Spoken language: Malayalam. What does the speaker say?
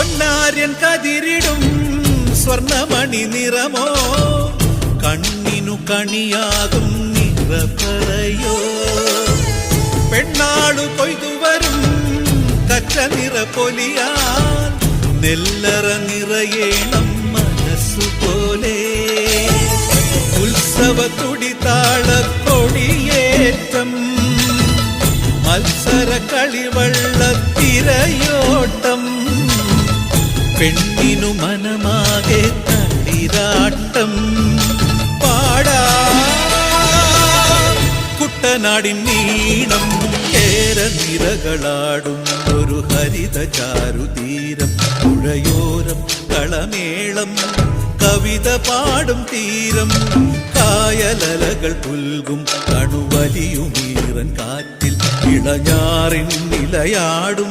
പൊന്നാര്യൻ കതിരിടും സ്വർണമണി നിറമോ കണ്ണിനു കണിയാകും നിറപറയോ പെണ്ണാളു കൊയ്തുവരും കച്ച നിറ പൊലിയാൽ നെല്ലറ നിറയേണം മനസ്സുപോലെ ഉത്സവ തുടിതാളക്കൊടിയേറ്റം മത്സര കളിവള്ളത്തിരയോട്ടം പെണ്ണിനു മനമാകെ തളിരാട്ടം പാടാ കുട്ടനാടിൻ നീണം കേരനിരകളാടും ഒരു ഹരിത ചാരുതീരം പുഴയോരം കളമേളം കവിത പാടും തീരം കായലലകൾ പുൽകും കണുവലിയുമീറൻ കാറ്റിൽ ഇളഞ്ഞാറിൻ നിലയാടും